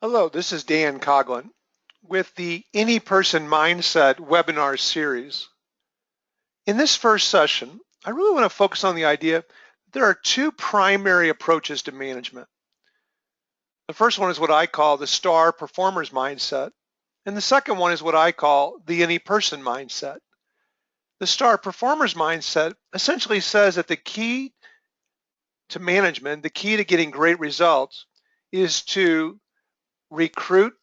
Hello, this is Dan Coughlin with the Any Person Mindset webinar series. In this first session, I really want to focus on the idea that there are two primary approaches to management. The first one is what I call the star performer's mindset, and the second one is what I call the any person mindset. The star performer's mindset essentially says that the key to management, the key to getting great results, is to recruit,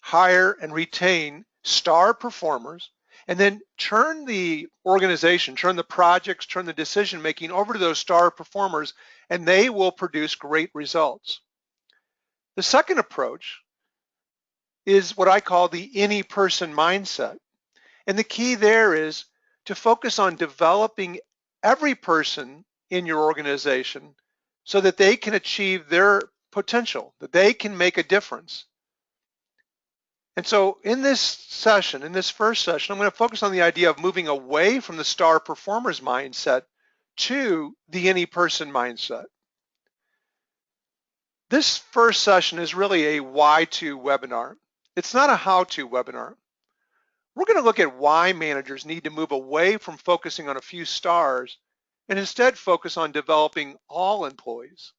hire, and retain star performers, and then turn the organization, turn the projects, turn the decision making over to those star performers, and they will produce great results. The second approach is what I call the any person mindset. And the key there is to focus on developing every person in your organization so that they can achieve their potential, that they can make a difference. And so in this session, in this first session, I'm going to focus on the idea of moving away from the star performers mindset to the any person mindset. This first session is really a why-to webinar. It's not a how-to webinar. We're going to look at why managers need to move away from focusing on a few stars and instead focus on developing all employees.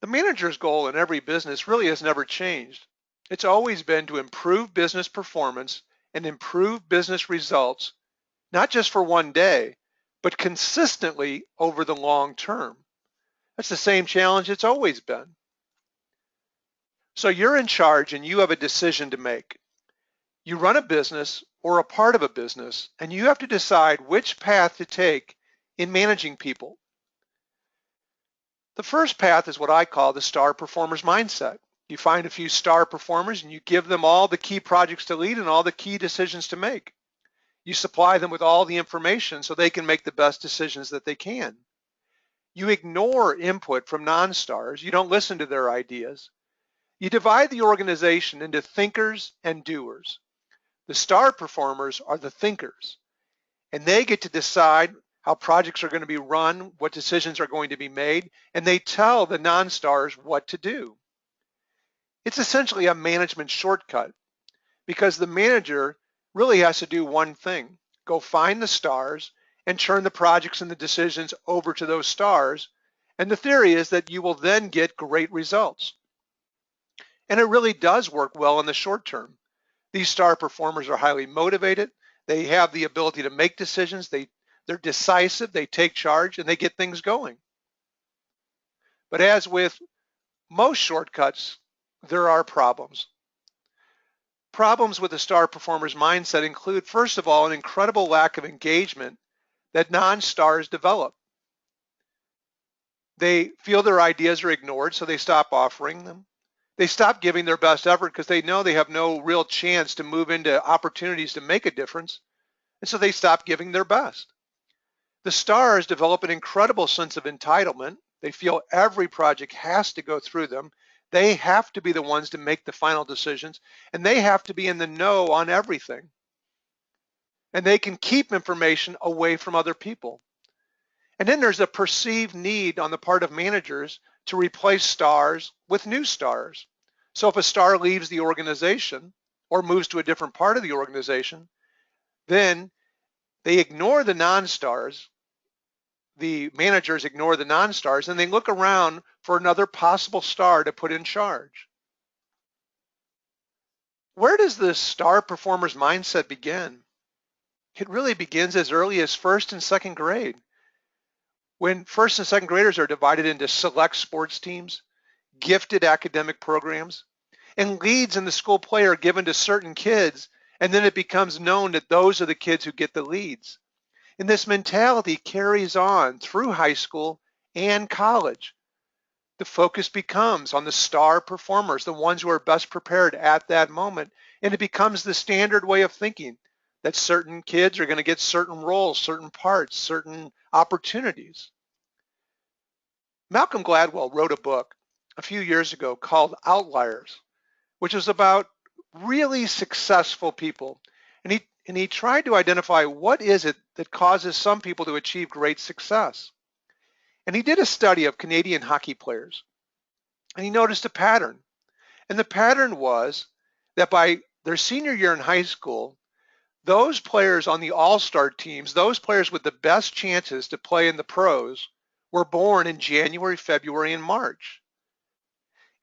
The manager's goal in every business really has never changed. It's always been to improve business performance and improve business results, not just for one day, but consistently over the long term. That's the same challenge it's always been. So you're in charge and you have a decision to make. You run a business or a part of a business, and you have to decide which path to take in managing people. The first path is what I call the star performer's mindset. You find a few star performers and you give them all the key projects to lead and all the key decisions to make. You supply them with all the information so they can make the best decisions that they can. You ignore input from non-stars. You don't listen to their ideas. You divide the organization into thinkers and doers. The star performers are the thinkers, and they get to decide how projects are going to be run, what decisions are going to be made, and they tell the non-stars what to do. It's essentially a management shortcut because the manager really has to do one thing: go find the stars and turn the projects and the decisions over to those stars. And the theory is that you will then get great results. And it really does work well in the short term. These star performers are highly motivated. They have the ability to make decisions. They're decisive. They take charge and they get things going. But as with most shortcuts, there are problems. Problems with the star performer's mindset include, first of all, an incredible lack of engagement that non-stars develop. They feel their ideas are ignored, so they stop offering them. They stop giving their best effort because they know they have no real chance to move into opportunities to make a difference, and so they stop giving their best. The stars develop an incredible sense of entitlement. They feel every project has to go through them. They have to be the ones to make the final decisions, and they have to be in the know on everything. And they can keep information away from other people. And then there's a perceived need on the part of managers to replace stars with new stars. So if a star leaves the organization or moves to a different part of the organization, then they ignore the non-stars. The managers ignore the non-stars and they look around for another possible star to put in charge. Where does the star performer's mindset begin? It really begins as early as first and second grade, when first and second graders are divided into select sports teams, gifted academic programs, and leads in the school play are given to certain kids, and then it becomes known that those are the kids who get the leads. And this mentality carries on through high school and college. The focus becomes on the star performers, the ones who are best prepared at that moment, and it becomes the standard way of thinking that certain kids are going to get certain roles, certain parts, certain opportunities. Malcolm Gladwell wrote a book a few years ago called Outliers, which was about really successful people. And he tried to identify what is it that causes some people to achieve great success. And he did a study of Canadian hockey players. And he noticed a pattern. And the pattern was that by their senior year in high school, those players on the all-star teams, those players with the best chances to play in the pros, were born in January, February, and March.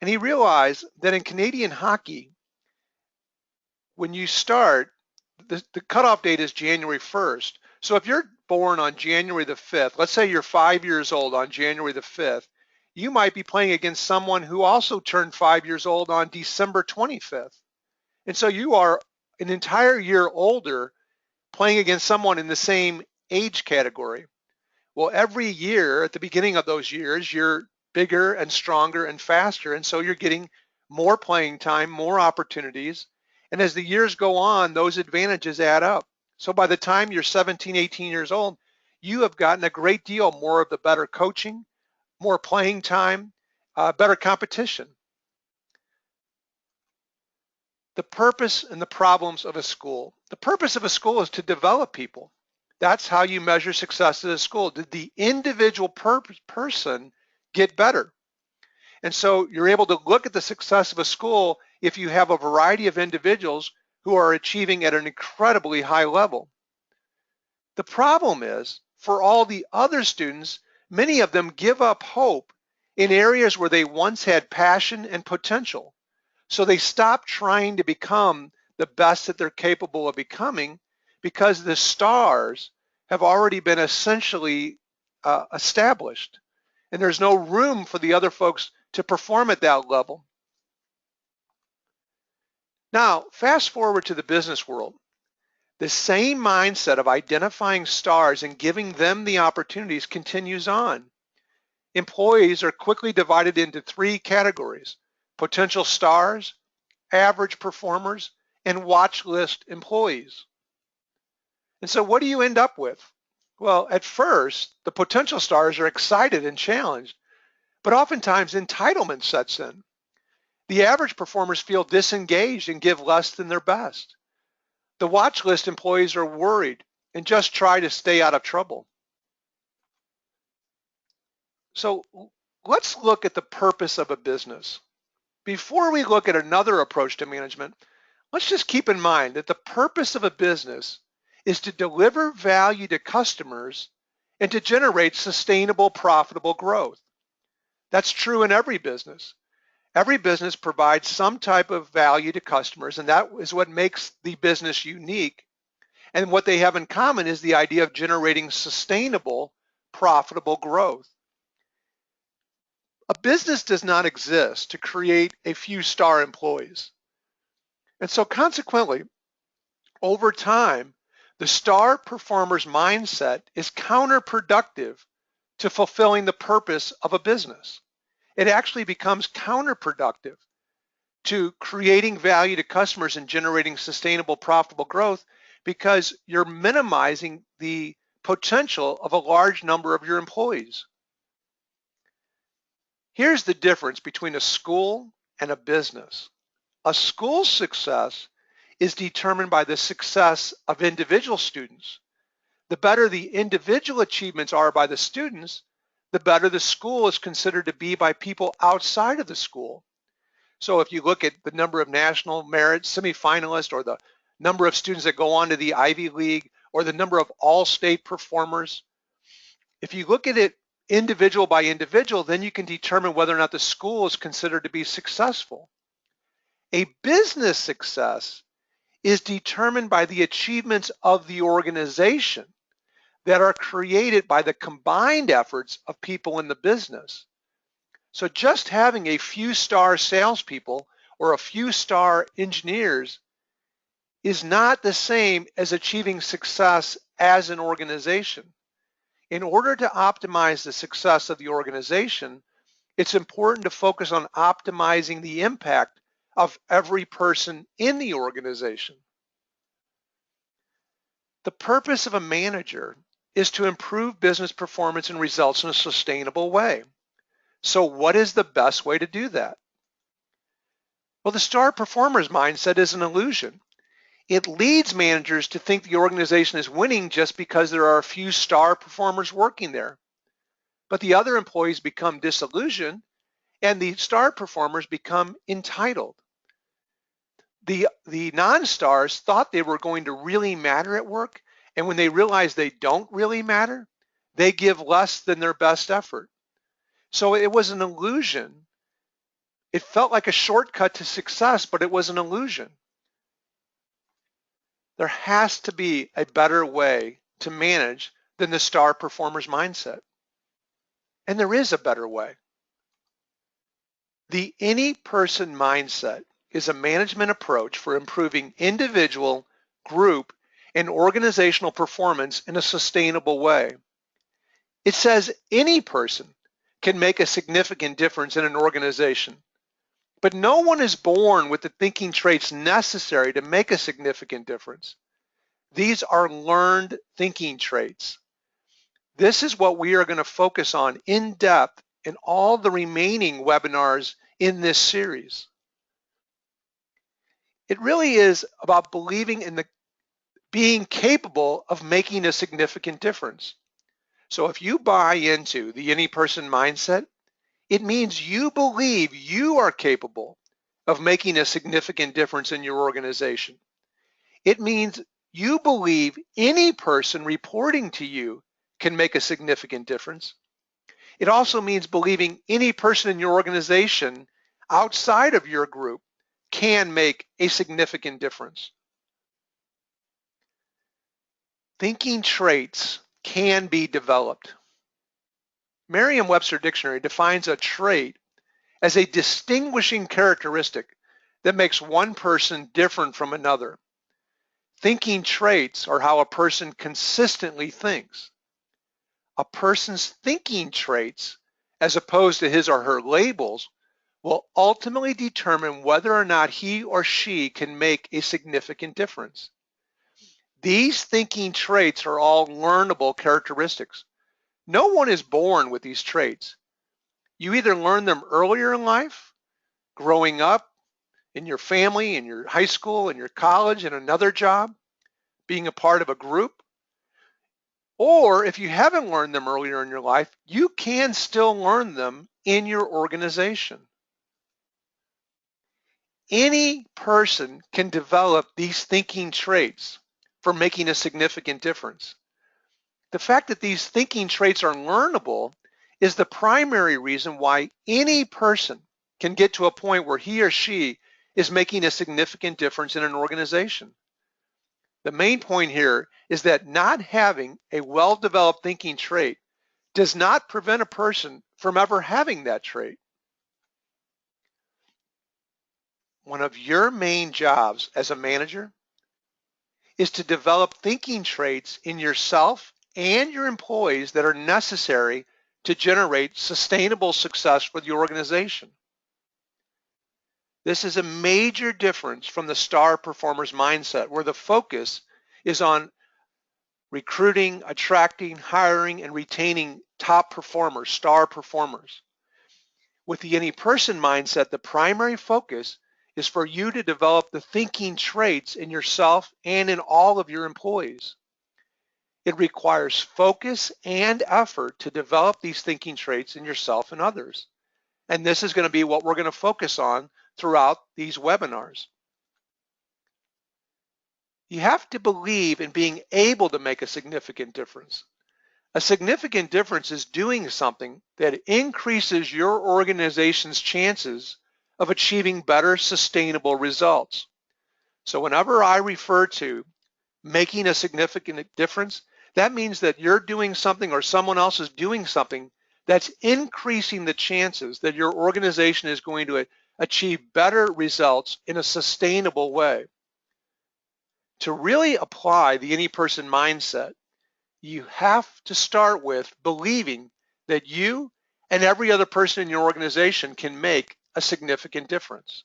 And he realized that in Canadian hockey, when you start, the cutoff date is January 1st. So if you're born on January the 5th, let's say you're 5 years old on January the 5th, you might be playing against someone who also turned 5 years old on December 25th. And so you are an entire year older playing against someone in the same age category. Well, every year at the beginning of those years, you're bigger and stronger and faster. And so you're getting more playing time, more opportunities. And as the years go on, those advantages add up. So by the time you're 17, 18 years old, you have gotten a great deal more of the better coaching, more playing time, better competition. The purpose and the problems of a school. The purpose of a school is to develop people. That's how you measure success at a school. Did the individual person get better? And so you're able to look at the success of a school if you have a variety of individuals who are achieving at an incredibly high level. The problem is, for all the other students, many of them give up hope in areas where they once had passion and potential. So they stop trying to become the best that they're capable of becoming because the stars have already been essentially established. And there's no room for the other folks to perform at that level. Now, fast forward to the business world. The same mindset of identifying stars and giving them the opportunities continues on. Employees are quickly divided into three categories: potential stars, average performers, and watch list employees. And so what do you end up with? Well, at first, the potential stars are excited and challenged, but oftentimes entitlement sets in. The average performers feel disengaged and give less than their best. The watch list employees are worried and just try to stay out of trouble. So let's look at the purpose of a business. Before we look at another approach to management, let's just keep in mind that the purpose of a business is to deliver value to customers and to generate sustainable, profitable growth. That's true in every business. Every business provides some type of value to customers, and that is what makes the business unique. And what they have in common is the idea of generating sustainable, profitable growth. A business does not exist to create a few star employees. And so consequently, over time, the star performer's mindset is counterproductive to fulfilling the purpose of a business. It actually becomes counterproductive to creating value to customers and generating sustainable, profitable growth because you're minimizing the potential of a large number of your employees. Here's the difference between a school and a business. A school's success is determined by the success of individual students. The better the individual achievements are by the students, the better the school is considered to be by people outside of the school. So if you look at the number of national merit semifinalists or the number of students that go on to the Ivy League or the number of all-state performers, if you look at it individual by individual, then you can determine whether or not the school is considered to be successful. A business success is determined by the achievements of the organization that are created by the combined efforts of people in the business. So just having a few star salespeople or a few star engineers is not the same as achieving success as an organization. In order to optimize the success of the organization, it's important to focus on optimizing the impact of every person in the organization. The purpose of a manager is to improve business performance and results in a sustainable way. So what is the best way to do that? Well, the star performer's mindset is an illusion. It leads managers to think the organization is winning just because there are a few star performers working there. But the other employees become disillusioned and the star performers become entitled. The non-stars thought they were going to really matter at work, and when they realize they don't really matter, they give less than their best effort. So it was an illusion. It felt like a shortcut to success, but it was an illusion. There has to be a better way to manage than the star performer's mindset. And there is a better way. The any person mindset is a management approach for improving individual, group, and organizational performance in a sustainable way. It says any person can make a significant difference in an organization, but no one is born with the thinking traits necessary to make a significant difference. These are learned thinking traits. This is what we are going to focus on in depth in all the remaining webinars in this series. It really is about believing in being capable of making a significant difference. So if you buy into the any person mindset, it means you believe you are capable of making a significant difference in your organization. It means you believe any person reporting to you can make a significant difference. It also means believing any person in your organization outside of your group can make a significant difference. Thinking traits can be developed. Merriam-Webster Dictionary defines a trait as a distinguishing characteristic that makes one person different from another. Thinking traits are how a person consistently thinks. A person's thinking traits, as opposed to his or her labels, will ultimately determine whether or not he or she can make a significant difference. These thinking traits are all learnable characteristics. No one is born with these traits. You either learn them earlier in life, growing up, in your family, in your high school, in your college, in another job, being a part of a group, or if you haven't learned them earlier in your life, you can still learn them in your organization. Any person can develop these thinking traits for making a significant difference. The fact that these thinking traits are learnable is the primary reason why any person can get to a point where he or she is making a significant difference in an organization. The main point here is that not having a well-developed thinking trait does not prevent a person from ever having that trait. One of your main jobs as a manager is to develop thinking traits in yourself and your employees that are necessary to generate sustainable success for the organization. This is a major difference from the star performer's mindset, where the focus is on recruiting, attracting, hiring, and retaining top performers, star performers. With the any person mindset, the primary focus is for you to develop the thinking traits in yourself and in all of your employees. It requires focus and effort to develop these thinking traits in yourself and others. And this is going to be what we're going to focus on throughout these webinars. You have to believe in being able to make a significant difference. A significant difference is doing something that increases your organization's chances of achieving better sustainable results. So whenever I refer to making a significant difference, that means that you're doing something or someone else is doing something that's increasing the chances that your organization is going to achieve better results in a sustainable way. To really apply the any person mindset, you have to start with believing that you and every other person in your organization can make a significant difference.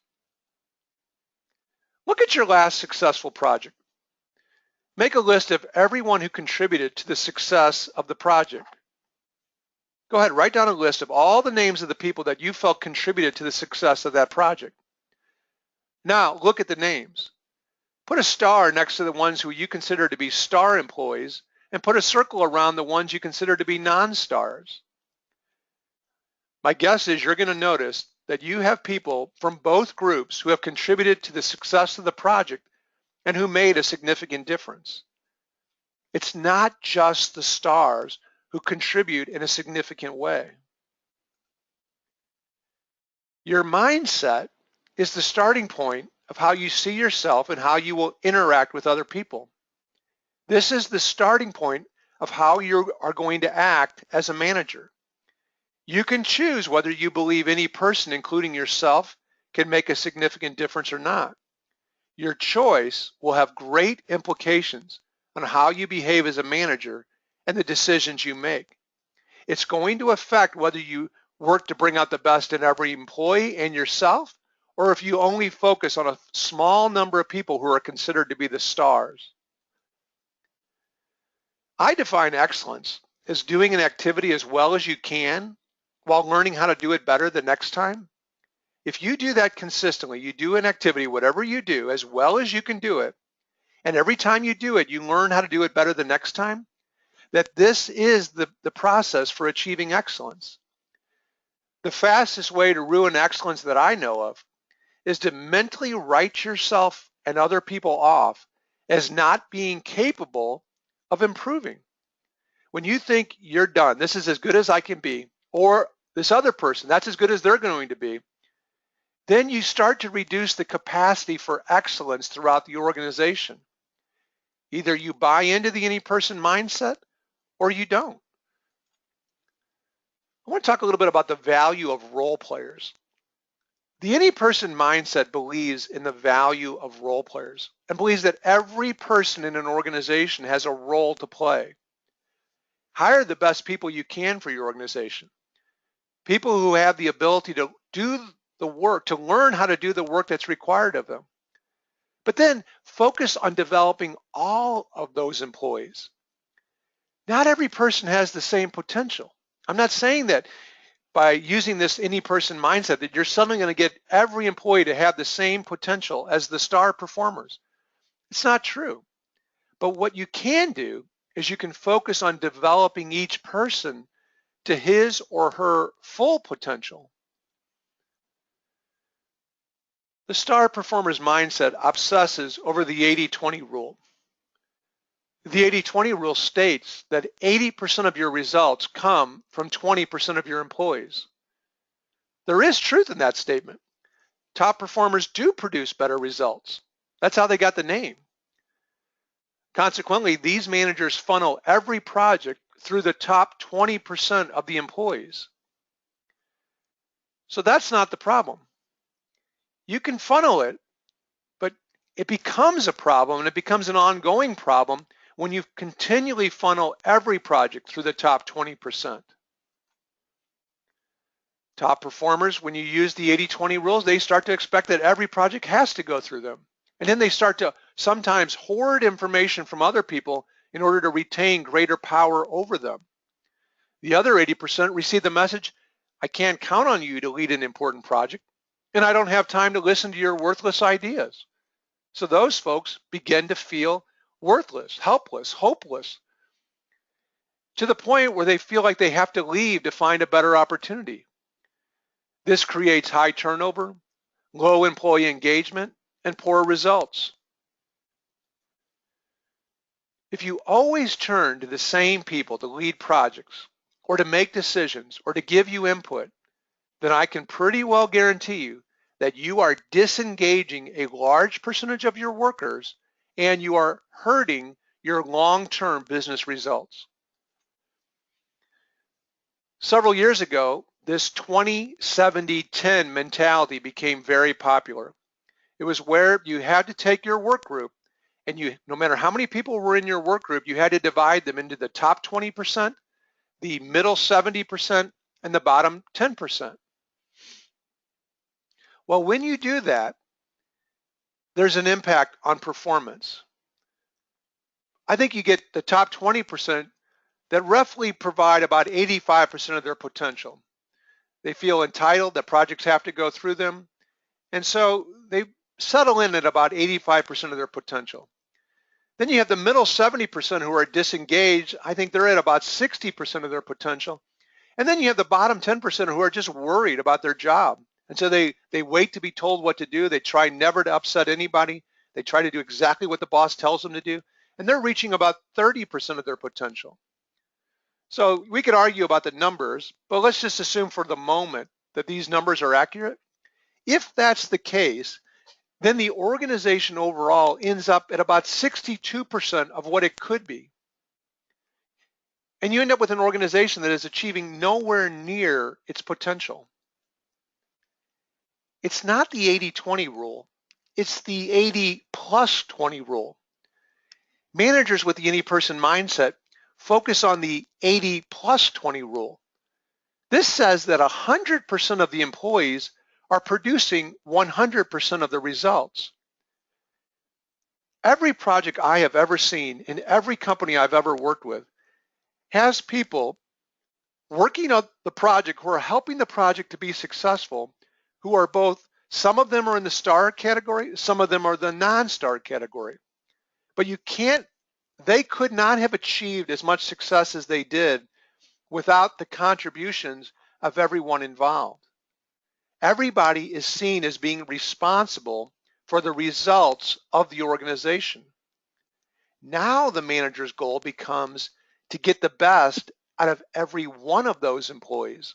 Look at your last successful project. Make a list of everyone who contributed to the success of the project. Go ahead, write down a list of all the names of the people that you felt contributed to the success of that project. Now, look at the names. Put a star next to the ones who you consider to be star employees and put a circle around the ones you consider to be non-stars. My guess is you're going to notice that you have people from both groups who have contributed to the success of the project and who made a significant difference. It's not just the stars who contribute in a significant way. Your mindset is the starting point of how you see yourself and how you will interact with other people. This is the starting point of how you are going to act as a manager. You can choose whether you believe any person, including yourself, can make a significant difference or not. Your choice will have great implications on how you behave as a manager and the decisions you make. It's going to affect whether you work to bring out the best in every employee and yourself, or if you only focus on a small number of people who are considered to be the stars. I define excellence as doing an activity as well as you can while learning how to do it better the next time. If you do that consistently, you do an activity, whatever you do, as well as you can do it, and every time you do it, you learn how to do it better the next time, that this is the process for achieving excellence. The fastest way to ruin excellence that I know of is to mentally write yourself and other people off as not being capable of improving. When you think you're done, this is as good as I can be, or this other person, that's as good as they're going to be, then you start to reduce the capacity for excellence throughout the organization. Either you buy into the any person mindset or you don't. I want to talk a little bit about the value of role players. The any person mindset believes in the value of role players and believes that every person in an organization has a role to play. Hire the best people you can for your organization. People who have the ability to do the work, to learn how to do the work that's required of them. But then focus on developing all of those employees. Not every person has the same potential. I'm not saying that by using this any person mindset that you're suddenly going to get every employee to have the same potential as the star performers. It's not true. But what you can do is you can focus on developing each person to his or her full potential. The star performer's mindset obsesses over the 80-20 rule. The 80-20 rule states that 80% of your results come from 20% of your employees. There is truth in that statement. Top performers do produce better results. That's how they got the name. Consequently, these managers funnel every project through the top 20% of the employees. So that's not the problem. You can funnel it, but it becomes a problem and it becomes an ongoing problem when you continually funnel every project through the top 20%. Top performers, when you use the 80-20 rules, they start to expect that every project has to go through them. And then they start to sometimes hoard information from other people in order to retain greater power over them. The other 80% receive the message, I can't count on you to lead an important project, and I don't have time to listen to your worthless ideas. So those folks begin to feel worthless, helpless, hopeless, to the point where they feel like they have to leave to find a better opportunity. This creates high turnover, low employee engagement, and poor results. If you always turn to the same people to lead projects, or to make decisions, or to give you input, then I can pretty well guarantee you that you are disengaging a large percentage of your workers and you are hurting your long-term business results. Several years ago, this 20-70-10 mentality became very popular. It was where you had to take your work group and no matter how many people were in your work group, you had to divide them into the top 20%, the middle 70%, and the bottom 10%. Well, when you do that, there's an impact on performance. I think you get the top 20% that roughly provide about 85% of their potential. They feel entitled that projects have to go through them, and so they settle in at about 85% of their potential. Then you have the middle 70% who are disengaged. I think they're at about 60% of their potential. And then you have the bottom 10% who are just worried about their job. And so they wait to be told what to do. They try never to upset anybody. They try to do exactly what the boss tells them to do. And they're reaching about 30% of their potential. So we could argue about the numbers, but let's just assume for the moment that these numbers are accurate. If that's the case, then the organization overall ends up at about 62% of what it could be. And you end up with an organization that is achieving nowhere near its potential. It's not the 80-20 rule. It's the 80 plus 20 rule. Managers with the any person mindset focus on the 80 plus 20 rule. This says that 100% of the employees are producing 100% of the results. Every project I have ever seen in every company I've ever worked with has people working on the project who are helping the project to be successful, who are both, some of them are in the star category, some of them are the non-star category. But they could not have achieved as much success as they did without the contributions of everyone involved. Everybody is seen as being responsible for the results of the organization. Now the manager's goal becomes to get the best out of every one of those employees.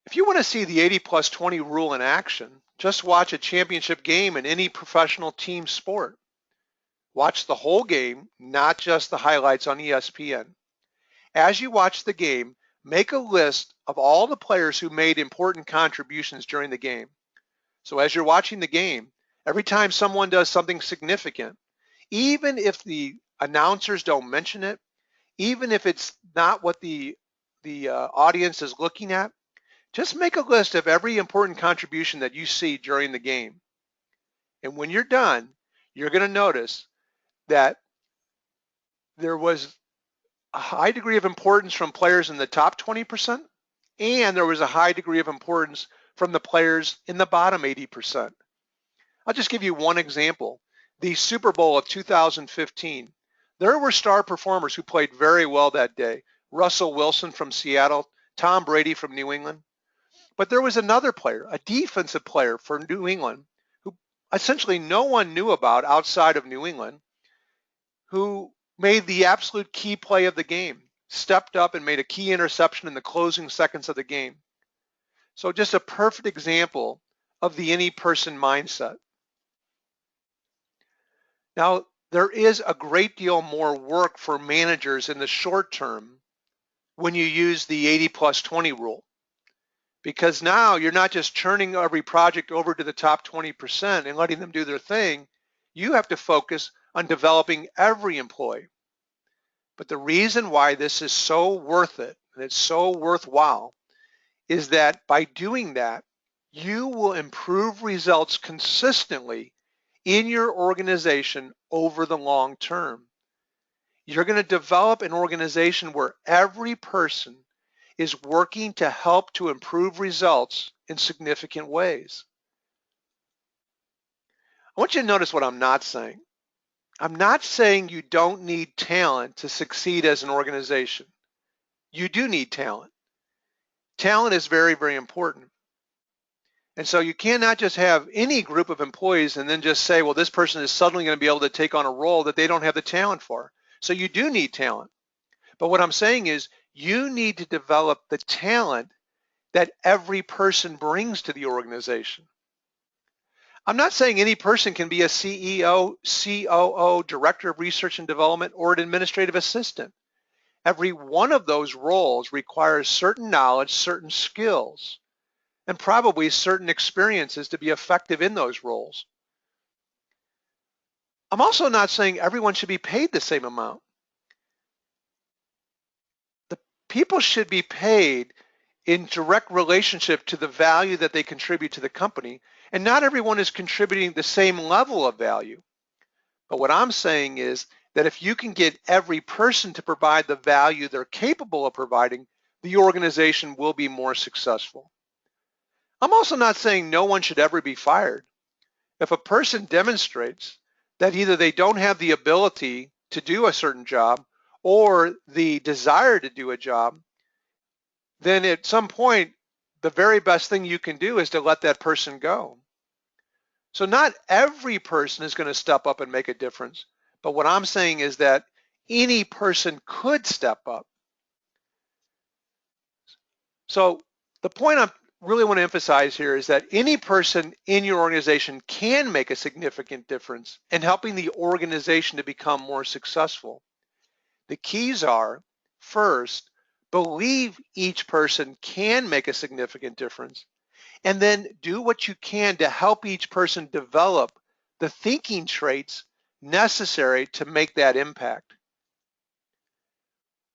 If you want to see the 80 plus 20 rule in action, just watch a championship game in any professional team sport. Watch the whole game, not just the highlights on ESPN. As you watch the game, make a list of all the players who made important contributions during the game. So as you're watching the game, every time someone does something significant, even if the announcers don't mention it, even if it's not what the audience is looking at, just make a list of every important contribution that you see during the game. And when you're done, you're going to notice that there was a high degree of importance from players in the top 20%, and there was a high degree of importance from the players in the bottom 80%. I'll just give you one example. The Super Bowl of 2015. There were star performers who played very well that day. Russell Wilson from Seattle, Tom Brady from New England. But there was another player, a defensive player for New England, who essentially no one knew about outside of New England, who made the absolute key play of the game, stepped up and made a key interception in the closing seconds of the game. So just a perfect example of the any person mindset. Now, there is a great deal more work for managers in the short term when you use the 80 plus 20 rule, because now you're not just turning every project over to the top 20% and letting them do their thing. You have to focus on developing every employee. But the reason why this is so worth it and it's so worthwhile is that by doing that, you will improve results consistently in your organization over the long term. You're going to develop an organization where every person is working to help to improve results in significant ways. I want you to notice what I'm not saying. I'm not saying you don't need talent to succeed as an organization. You do need talent. Talent is very, very important. And so you cannot just have any group of employees and then just say, well, this person is suddenly going to be able to take on a role that they don't have the talent for. So you do need talent. But what I'm saying is you need to develop the talent that every person brings to the organization. I'm not saying any person can be a CEO, COO, Director of Research and Development, or an administrative assistant. Every one of those roles requires certain knowledge, certain skills, and probably certain experiences to be effective in those roles. I'm also not saying everyone should be paid the same amount. The people should be paid in direct relationship to the value that they contribute to the company, and not everyone is contributing the same level of value. But what I'm saying is that if you can get every person to provide the value they're capable of providing, the organization will be more successful. I'm also not saying no one should ever be fired. If a person demonstrates that either they don't have the ability to do a certain job or the desire to do a job, then at some point, the very best thing you can do is to let that person go. So not every person is going to step up and make a difference. But what I'm saying is that any person could step up. So the point I really want to emphasize here is that any person in your organization can make a significant difference in helping the organization to become more successful. The keys are, first, believe each person can make a significant difference, and then do what you can to help each person develop the thinking traits necessary to make that impact.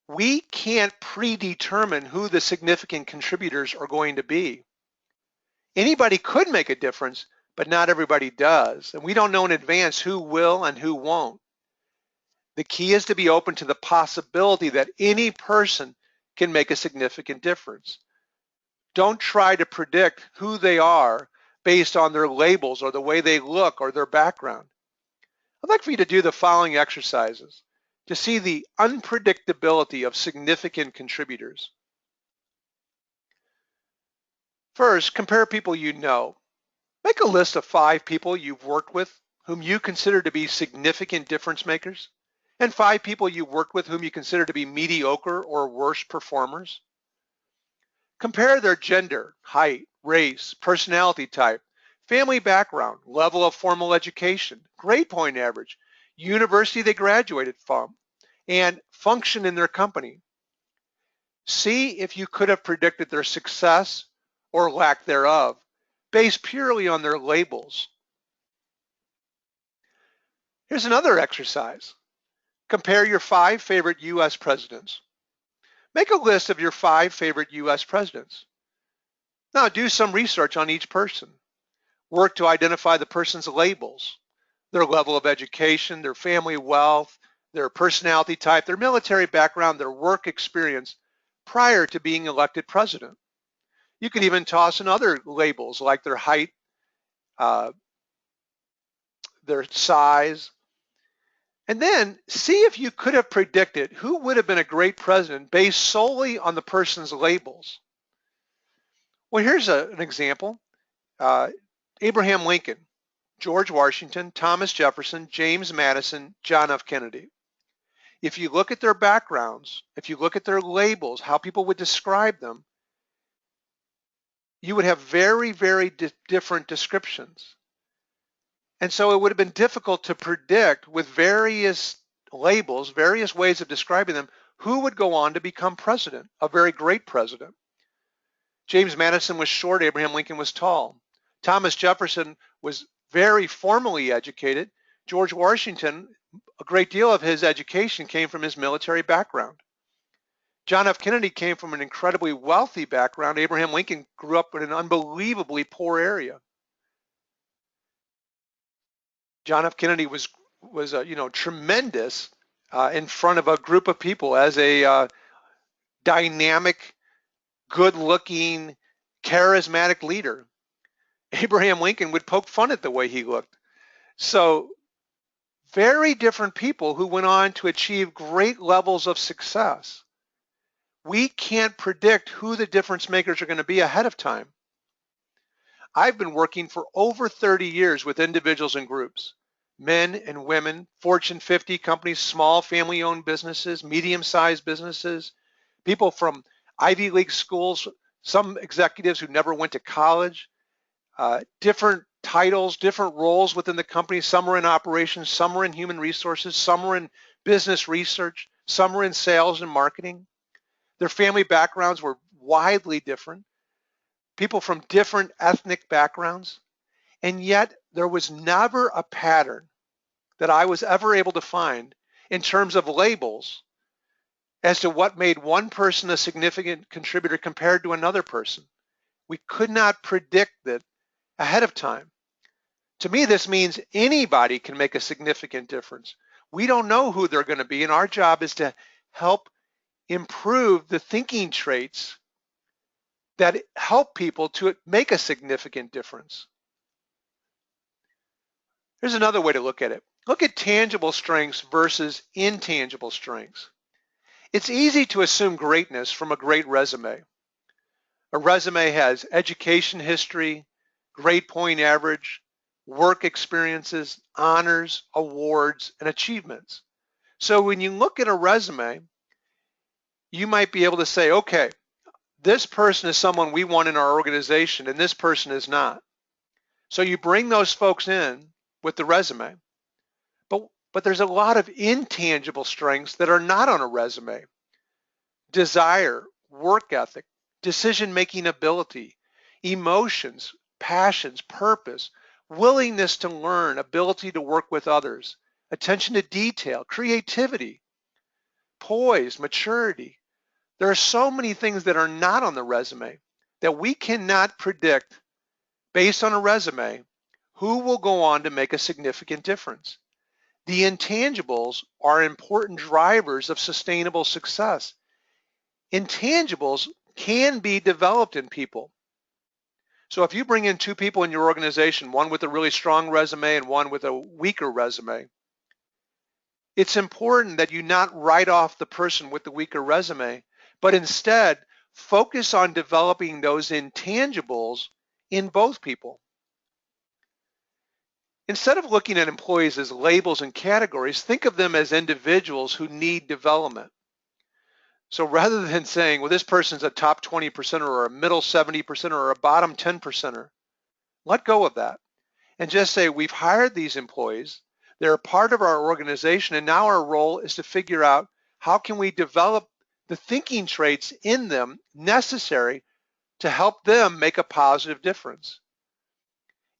We can't predetermine who the significant contributors are going to be. Anybody could make a difference, but not everybody does. And we don't know in advance who will and who won't. The key is to be open to the possibility that any person can make a significant difference. Don't try to predict who they are based on their labels or the way they look or their background. I'd like for you to do the following exercises to see the unpredictability of significant contributors. First, compare people you know. Make a list of 5 people you've worked with whom you consider to be significant difference makers, and 5 people you've worked with whom you consider to be mediocre or worse performers. Compare their gender, height, race, personality type, family background, level of formal education, grade point average, university they graduated from, and function in their company. See if you could have predicted their success or lack thereof, based purely on their labels. Here's another exercise. Compare your 5 favorite U.S. presidents. Make a list of your 5 favorite U.S. presidents. Now do some research on each person. Work to identify the person's labels, their level of education, their family wealth, their personality type, their military background, their work experience prior to being elected president. You can even toss in other labels like their height, their size, and then see if you could have predicted who would have been a great president based solely on the person's labels. Well, here's an example. Abraham Lincoln, George Washington, Thomas Jefferson, James Madison, John F. Kennedy. If you look at their backgrounds, if you look at their labels, how people would describe them, you would have very, very different descriptions. And so it would have been difficult to predict with various labels, various ways of describing them, who would go on to become president, a very great president. James Madison was short, Abraham Lincoln was tall. Thomas Jefferson was very formally educated. George Washington, a great deal of his education came from his military background. John F. Kennedy came from an incredibly wealthy background. Abraham Lincoln grew up in an unbelievably poor area. John F. Kennedy was tremendous in front of a group of people as a dynamic, good-looking, charismatic leader. Abraham Lincoln would poke fun at the way he looked. So very different people who went on to achieve great levels of success. We can't predict who the difference makers are going to be ahead of time. I've been working for over 30 years with individuals and groups, men and women, Fortune 50 companies, small family-owned businesses, medium-sized businesses, people from Ivy League schools, some executives who never went to college, different titles, different roles within the company. Some are in operations, some are in human resources, some are in business research, some are in sales and marketing. Their family backgrounds were widely different. People from different ethnic backgrounds. And yet there was never a pattern that I was ever able to find in terms of labels as to what made one person a significant contributor compared to another person. We could not predict that ahead of time. To me, this means anybody can make a significant difference. We don't know who they're going to be, and our job is to help improve the thinking traits that help people to make a significant difference. Here's another way to look at it. Look at tangible strengths versus intangible strengths. It's easy to assume greatness from a great resume. A resume has education history, grade point average, work experiences, honors, awards, and achievements. So when you look at a resume, you might be able to say, okay, this person is someone we want in our organization and this person is not. So you bring those folks in with the resume. But there's a lot of intangible strengths that are not on a resume. Desire, work ethic, decision-making ability, emotions, passions, purpose, willingness to learn, ability to work with others, attention to detail, creativity, poise, maturity. There are so many things that are not on the resume that we cannot predict based on a resume who will go on to make a significant difference. The intangibles are important drivers of sustainable success. Intangibles can be developed in people. So if you bring in two people in your organization, one with a really strong resume and one with a weaker resume, it's important that you not write off the person with the weaker resume, but instead focus on developing those intangibles in both people. Instead of looking at employees as labels and categories, think of them as individuals who need development. So rather than saying, well, this person's a top 20% or a middle 70% or a bottom 10%er, let go of that and just say, we've hired these employees, they're a part of our organization, and now our role is to figure out how can we develop the thinking traits in them necessary to help them make a positive difference.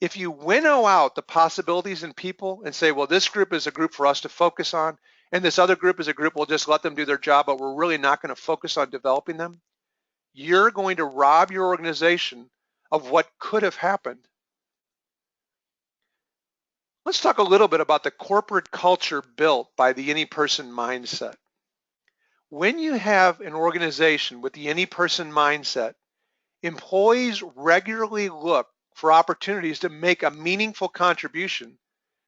If you winnow out the possibilities in people and say, well, this group is a group for us to focus on, and this other group is a group we'll just let them do their job, but we're really not going to focus on developing them, you're going to rob your organization of what could have happened. Let's talk a little bit about the corporate culture built by the any person mindset. When you have an organization with the any person mindset, employees regularly look for opportunities to make a meaningful contribution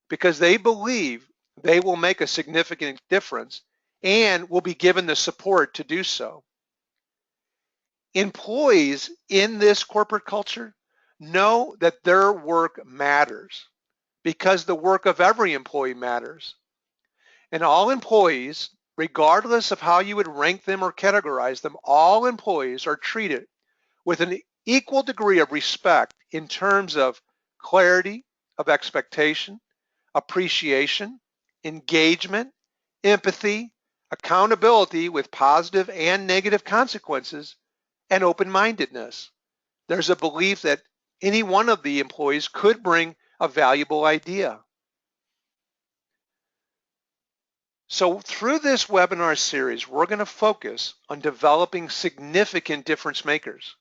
because they believe they will make a significant difference and will be given the support to do so. Employees in this corporate culture know that their work matters because the work of every employee matters. And all employees, regardless of how you would rank them or categorize them, all employees are treated with an equal degree of respect in terms of clarity of expectation, appreciation, engagement, empathy, accountability with positive and negative consequences, and open-mindedness. There's a belief that any one of the employees could bring a valuable idea. So through this webinar series, we're going to focus on developing significant difference makers.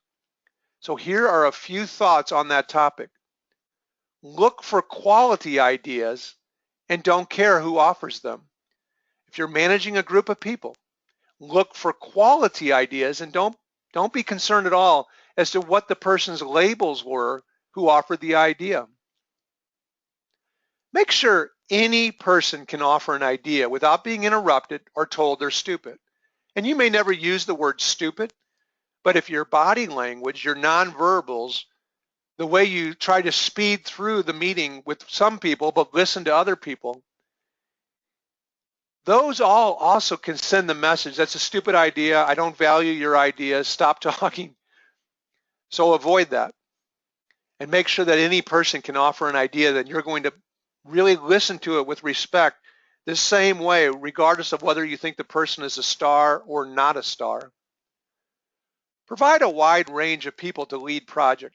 So here are a few thoughts on that topic. Look for quality ideas and don't care who offers them. If you're managing a group of people, look for quality ideas and don't be concerned at all as to what the person's labels were who offered the idea. Make sure any person can offer an idea without being interrupted or told they're stupid. And you may never use the word stupid, but if your body language, your nonverbals, the way you try to speed through the meeting with some people but listen to other people, those all also can send the message, that's a stupid idea, I don't value your ideas, stop talking. So avoid that. And make sure that any person can offer an idea that you're going to really listen to it with respect the same way, regardless of whether you think the person is a star or not a star. Provide a wide range of people to lead project.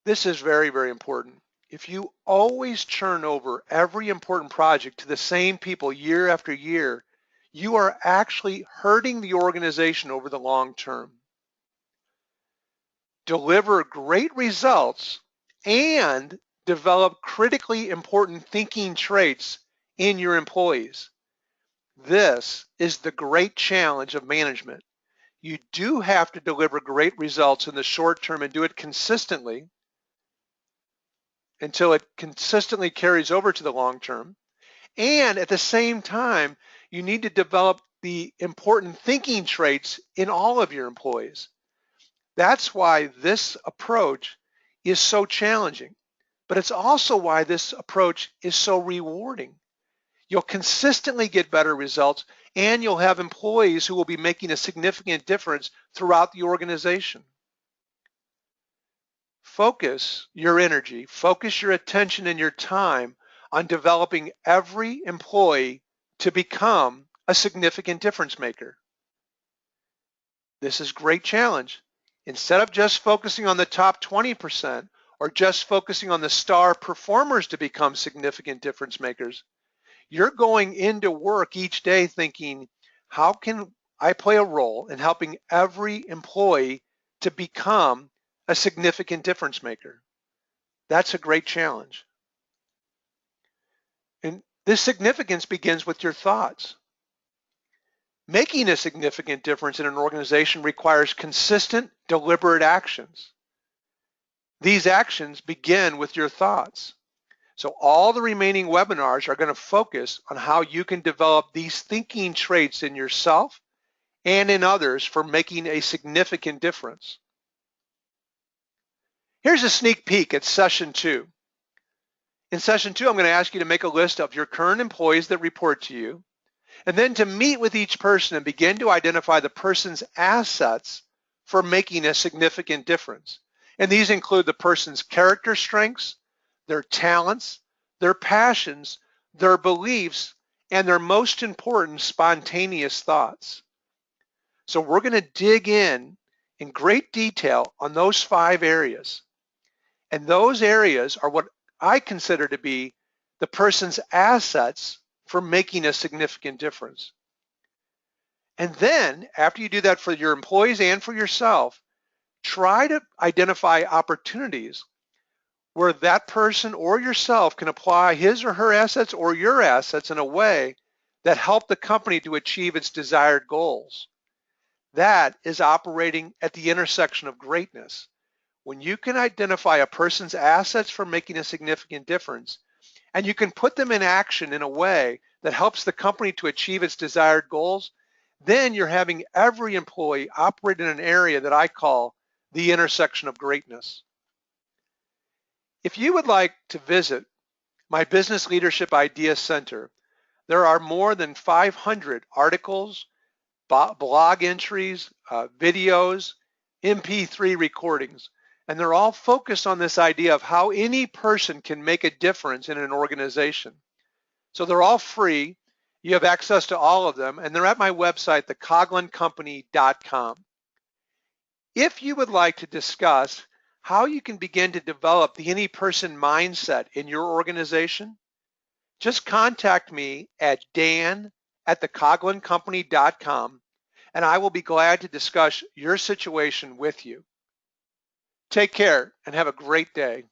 This is very, very important. If you always turn over every important project to the same people year after year, you are actually hurting the organization over the long term. Deliver great results and develop critically important thinking traits in your employees. This is the great challenge of management. You do have to deliver great results in the short term and do it consistently until it consistently carries over to the long term. And at the same time, you need to develop the important thinking traits in all of your employees. That's why this approach is so challenging, but it's also why this approach is so rewarding. You'll consistently get better results, and you'll have employees who will be making a significant difference throughout the organization. Focus your energy, focus your attention and your time on developing every employee to become a significant difference maker. This is a great challenge. Instead of just focusing on the top 20% or just focusing on the star performers to become significant difference makers, you're going into work each day thinking, how can I play a role in helping every employee to become a significant difference maker? That's a great challenge. And this significance begins with your thoughts. Making a significant difference in an organization requires consistent, deliberate actions. These actions begin with your thoughts. So all the remaining webinars are going to focus on how you can develop these thinking traits in yourself and in others for making a significant difference. Here's a sneak peek at session 2. In session 2, I'm going to ask you to make a list of your current employees that report to you, and then to meet with each person and begin to identify the person's assets for making a significant difference. And these include the person's character strengths, their talents, their passions, their beliefs, and their most important spontaneous thoughts. So we're going to dig in great detail on those 5 areas. And those areas are what I consider to be the person's assets for making a significant difference. And then, after you do that for your employees and for yourself, try to identify opportunities where that person or yourself can apply his or her assets or your assets in a way that help the company to achieve its desired goals. That is operating at the intersection of greatness. When you can identify a person's assets for making a significant difference, and you can put them in action in a way that helps the company to achieve its desired goals, then you're having every employee operate in an area that I call the intersection of greatness. If you would like to visit my Business Leadership Idea Center, there are more than 500 articles, blog entries, videos, MP3 recordings, and they're all focused on this idea of how any person can make a difference in an organization. So they're all free. You have access to all of them, and they're at my website, thecoglincompany.com. If you would like to discuss how you can begin to develop the any person mindset in your organization, just contact me at dan@thecoglincompany.com, and I will be glad to discuss your situation with you. Take care and have a great day.